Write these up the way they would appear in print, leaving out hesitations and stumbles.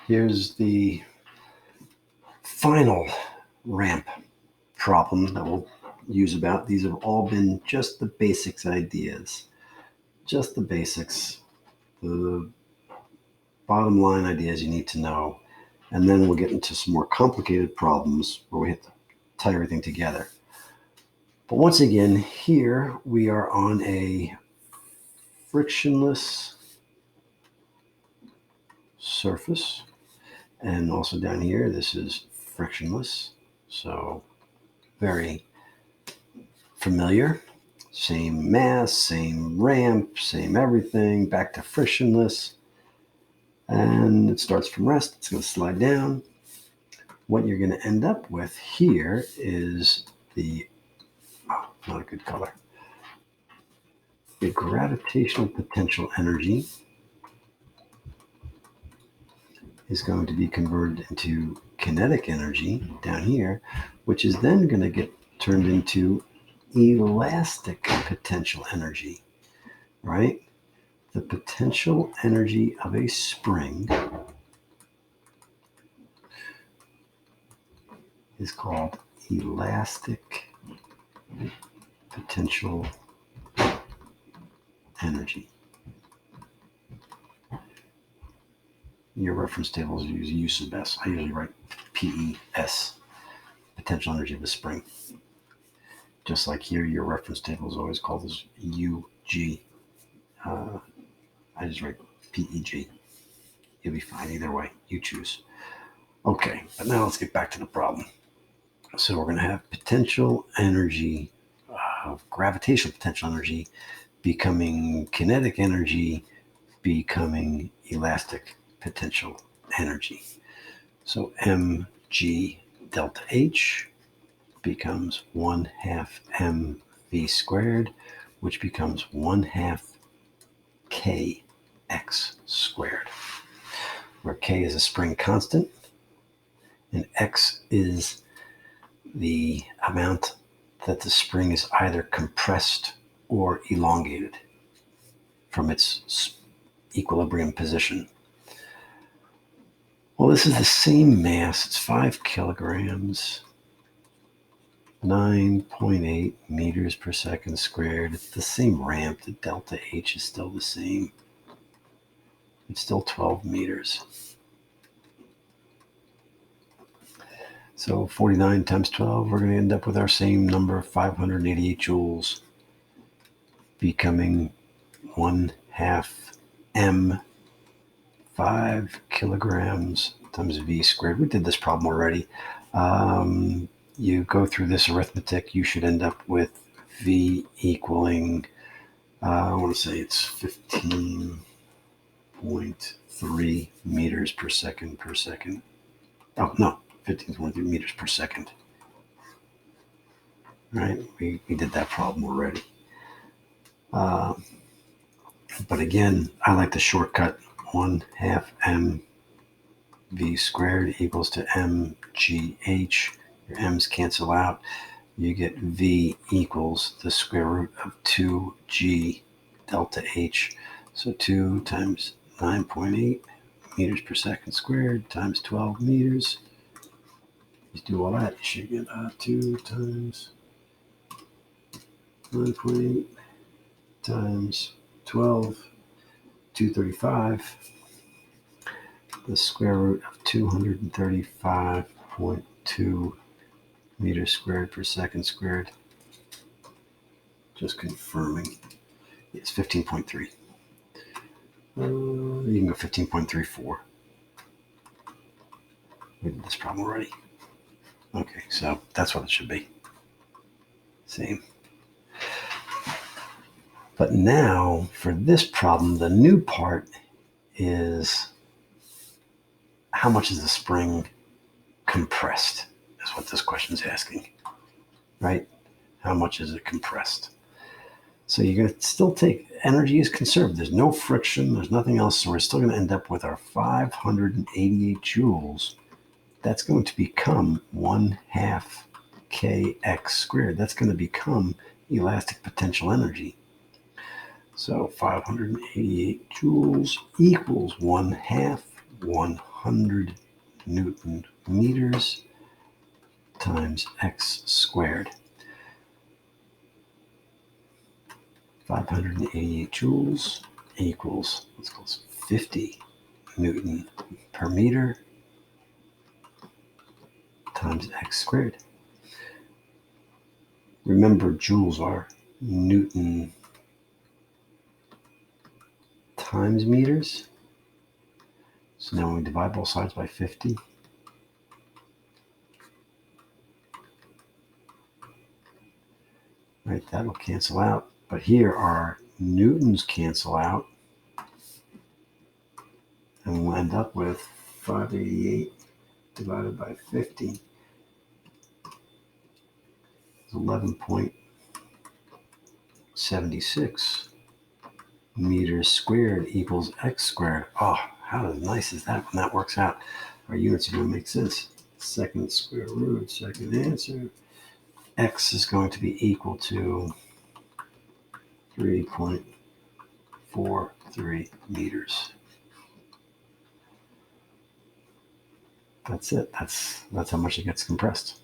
Here's the final ramp problem that we'll use about. These have all been just the basics ideas, just the basics, the bottom line ideas you need to know. And then we'll get into some more complicated problems where we have to tie everything together. But once again, here we are on a frictionless surface. And also down here, this is frictionless. So very familiar. Same mass, same ramp, same everything, back to frictionless. And it starts from rest. It's going to slide down. What you're going to end up with here is the, not a good color, the gravitational potential energy is going to be converted into kinetic energy down here, which is then going to get turned into elastic potential energy, right? The potential energy of a spring is called elastic potential energy. Your reference tables use use of S. I usually write PES, potential energy of a spring. Just like here, your reference table is always called as UG. I just write PEG. You'll be fine either way. You choose. Okay, but now let's get back to the problem. So we're going to have potential energy, gravitational potential energy, becoming kinetic energy, becoming elastic potential energy. So mg delta H becomes 1/2 mv squared, which becomes 1/2 kx squared, where k is a spring constant and x is the amount that the spring is either compressed or elongated from its equilibrium position. Well, this is the same mass. It's 5 kilograms, 9.8 meters per second squared. It's the same ramp. The delta H is still the same. It's still 12 meters. So 49 times 12, we're going to end up with our same number, 588 joules, becoming 1/2 m 5 kilograms times v squared. We did this problem already. You go through this arithmetic, you should end up with v equaling, I want to say it's 15.3 meters per second. Oh, no, 15.3 meters per second. Right? We did that problem already. But again, I like the shortcut. 1/2 m v squared equals to mgh. Your m's cancel out. You get v equals the square root of 2g delta h. So 2 times 9.8 meters per second squared times 12 meters. You do all that, you should get 2 times 9.8 times 12, 235. The square root of 235.2 meters squared per second squared. Just confirming. It's 15.3. You can go 15.34. We did this problem already. Okay, so that's what it should be. Same. But now, for this problem, the new part is how much is the spring compressed, is what this question is asking, right? How much is it compressed? So you're going to still take, energy is conserved. There's no friction. There's nothing else. So we're still going to end up with our 588 joules. That's going to become 1/2 kx squared. That's going to become elastic potential energy. So 588 joules equals 1/2 500 Newton meters times x squared. 588 joules equals, let's call this 50 Newton per meter times x squared. Remember, joules are Newton times meters. So now when we divide both sides by 50, right, that'll cancel out. But here our newtons cancel out, and we'll end up with 588 divided by 50 is 11.76 meters squared equals x squared. Oh, how nice is that when that works out? Our units are going to make sense. Second square root, second answer. X is going to be equal to 3.43 meters. That's it. That's how much it gets compressed.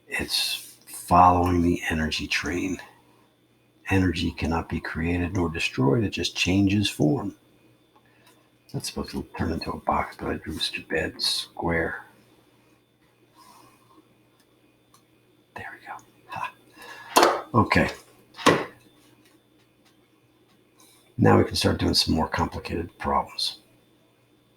It's following the energy train. Energy cannot be created nor destroyed. It just changes form. That's supposed to turn into a box, but I drew a bad square. There we go. Ha. Okay. Now we can start doing some more complicated problems.